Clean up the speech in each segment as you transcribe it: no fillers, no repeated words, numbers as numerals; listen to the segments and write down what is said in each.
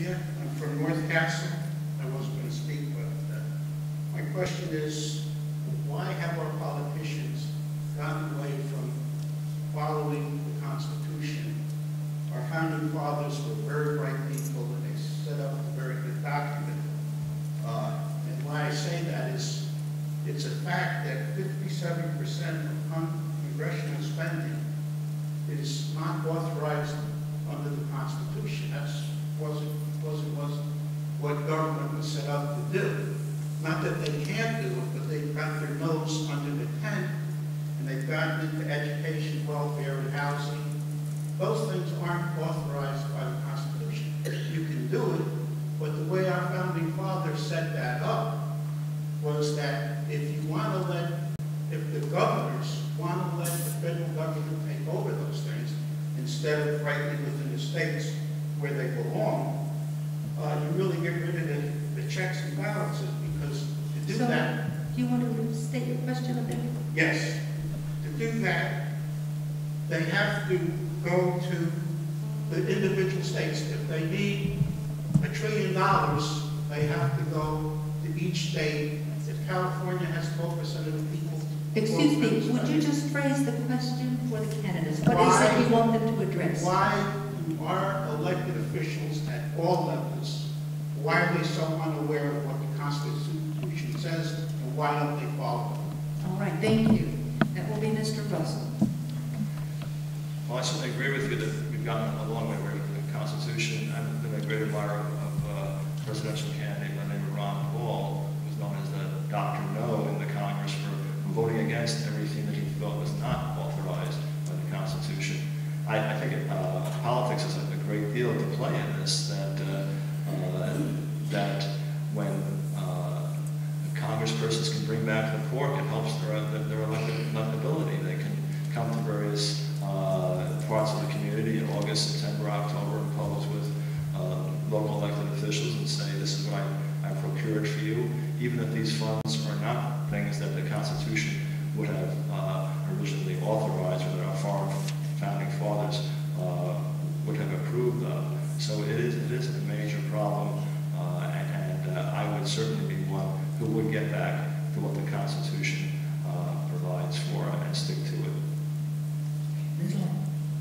Yeah, I'm from North Castle. I wasn't going to speak, but my question is, why have our politicians gotten away from following the Constitution? Our founding fathers were very bright people, and they set up a very good document. And why I say that is, it's a fact that 57% of congressional spending is not authorized under the Constitution. That wasn't what government was set up to do. Not that they can't do it, but they've got their nose under the tent, and they've gotten into education, welfare, and housing. Those things aren't authorized by the Constitution. You can do it, but the way our founding fathers set that up was that if the governors want to let the federal government take over those things, instead of rightly within the states where they belong, you really get rid of the checks and balances, because to do that... Do you want to state your question a bit? Yes. To do that, they have to go to the individual states. If they need $1 trillion, they have to go to each state. If California has 12% of the people... Excuse me, would you just phrase the question for the candidates? What is it you want them to address? Why do our elected officials at all levels, why are they so unaware of what the Constitution says, and why don't they follow it? All right, thank you. That will be Mr. Russell. Well, I certainly agree with you that we've gotten a long way with the Constitution. I've been a great admirer of presidential candidate by the name of Ron Paul, who was known as the Dr. No in the Congress for voting against everything that he felt was not authorized by the Constitution. I think politics has a great deal to play in this, that when congresspersons can bring back the pork, it helps their electability. They can come to various parts of the community in August, September, October, and pose with local elected officials and say, this is what I procured for you, even if these funds are not things that the Constitution would have originally authorized, or that our founding fathers would have approved of. So it is a major problem, and I would certainly be one who would get back to what the Constitution provides for and stick to it.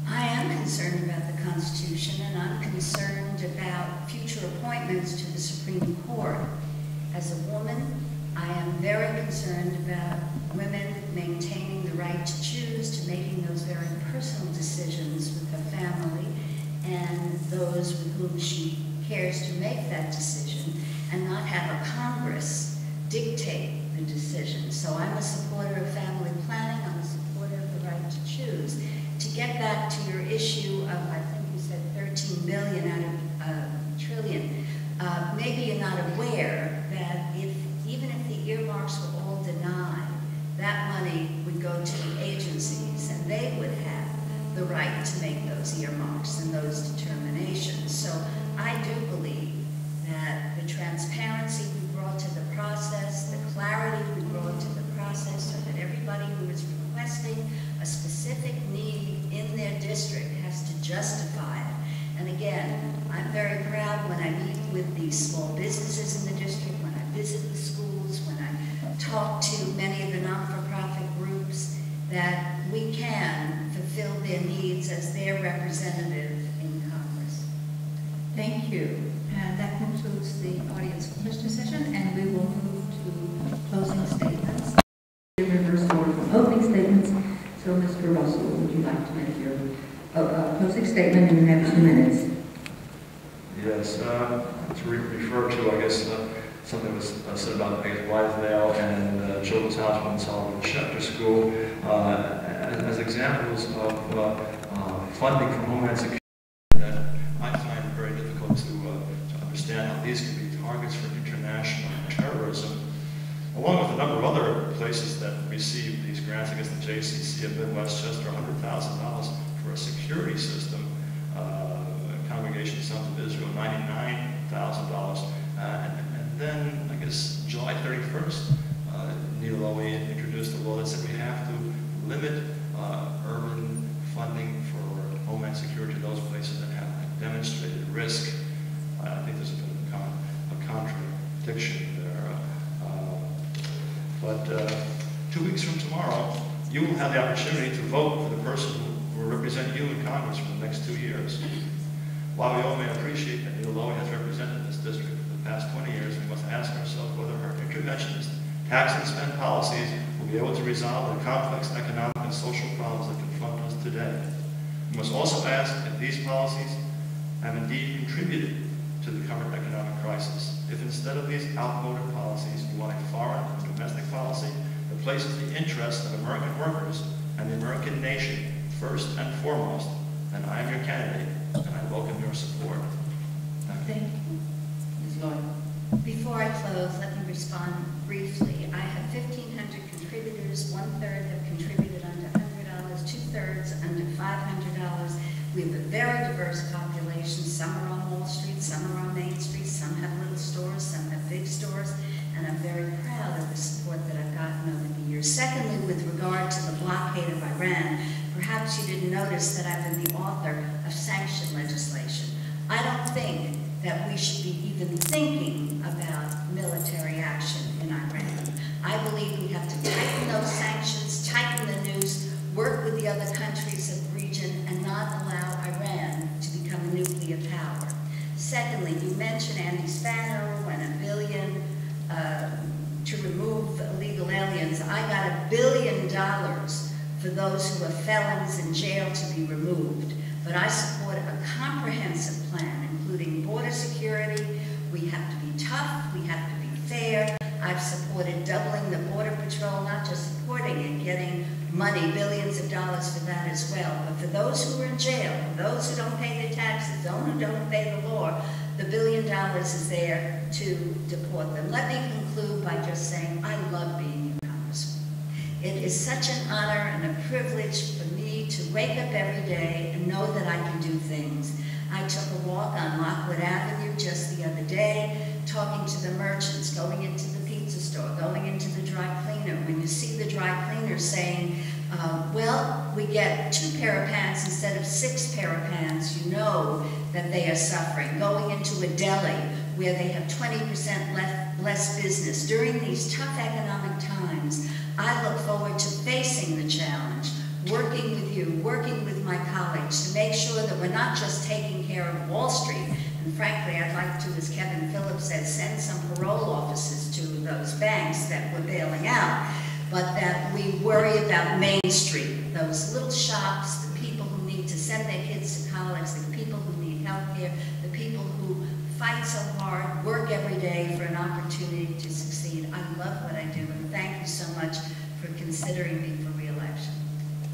I am concerned about the Constitution, and I'm concerned about future appointments to the Supreme Court. As a woman, I am very concerned about women maintaining the right to choose, to making those very personal decisions with her family and those with whom she cares to make that decision, and not have a Congress dictate the decision. So I'm a supporter of family planning. I'm a supporter of the right to choose. To get back to your issue of, I think you said 13 billion out of a trillion, maybe you're not aware that even if the earmarks were all denied, that money would go to the agencies, and they would have the right to make those earmarks and those determinations. So I do believe that the transparency we brought to the process, the clarity we brought to the process, so that everybody who is requesting a specific need in their district has to justify it. And again, I'm very proud when I meet with the small businesses in the district, when I visit the schools, when I talk to many of the non-for-profit groups, that we can fulfill their needs as their representative in Congress. Thank you. And that concludes the audience question session, and we will move to closing statements. Reverse order from opening statements. So, Mr. Russell, would you like to make your closing statement? You have 2 minutes. Yes, to refer to, I guess, something was said about Blithedale and Children's Hospital and Sullivan Schechter School as examples of funding from Homeland Security that I find very difficult to understand how these can be targets for international terrorism, along with a number of other places that receive these grants. I guess the JCC of Midwestchester, $100,000 for a security system. Congregation Sons of Israel, $99,000. And then, I guess, July 31st, Nita Lowey introduced a law that said we have to limit urban funding for Homeland Security to those places that have demonstrated risk. I think there's a bit of a contradiction there. But 2 weeks from tomorrow, you will have the opportunity to vote for the person who will represent you in Congress for the next 2 years. While we all may appreciate that Nita Lowey has represented this district for the past 20 years, we must ask ourselves whether her interventionist tax and spend policies will be able to resolve the complex economic and social problems that confront us today. We must also ask if these policies have indeed contributed to the current economic crisis. If instead of these outmoded policies, you want a foreign and domestic policy that places the interests of American workers and the American nation first and foremost, then I am your candidate, and I welcome your support. Thank you. Thank you. Ms. Lloyd. Before I close, let me respond briefly. I have 1,500 contributors. 1/3 have contributed under $100, 2/3 under $500. We have a very diverse population. Some are on Wall Street, some are on Main Street, some have little stores, some have big stores, and I'm very proud of the support that I've gotten over the years. Secondly, with regard to the blockade of Iran, perhaps you didn't notice that I've been the author of sanction legislation. I don't think that we should be even thinking about military action in Iran. I believe we have to tighten those sanctions, tighten the noose, work with the other countries of the region, and not allow Iran to become a nuclear power. Secondly, you mentioned Andy Spano and $1 billion to remove illegal aliens. I got $1 billion for those who are felons in jail to be removed. But I support a comprehensive plan, including border security. We have to be tough, we have to be fair. I've supported doubling the Border Patrol, not just supporting it, getting money, billions of dollars for that as well. But for those who are in jail, those who don't pay their taxes, those who don't obey the law, the $1 billion is there to deport them. Let me conclude by just saying I love being your Congresswoman. It is such an honor and a privilege for me to wake up every day and know that I can do things. I took a walk on Lockwood Avenue just the other day, talking to the merchants, going into the pizza store, going into the dry cleaner. When you see the dry cleaner saying, well, we get 2 pair of pants instead of 6 pair of pants, you know that they are suffering. Going into a deli where they have 20% less business. During these tough economic times, I look forward to facing the challenge, working with you, working with my colleagues to make sure that we're not just taking care of Wall Street. And frankly, I'd like to, as Kevin Phillips said, send some parole officers to those banks that we're bailing out, but that we worry about Main Street, those little shops, the people who need to send their kids to college, the people who need health care, the people who fight so hard, work every day for an opportunity to succeed. I love what I do, and thank you so much for considering me for re-election.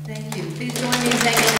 Thank you. Please join me in thanking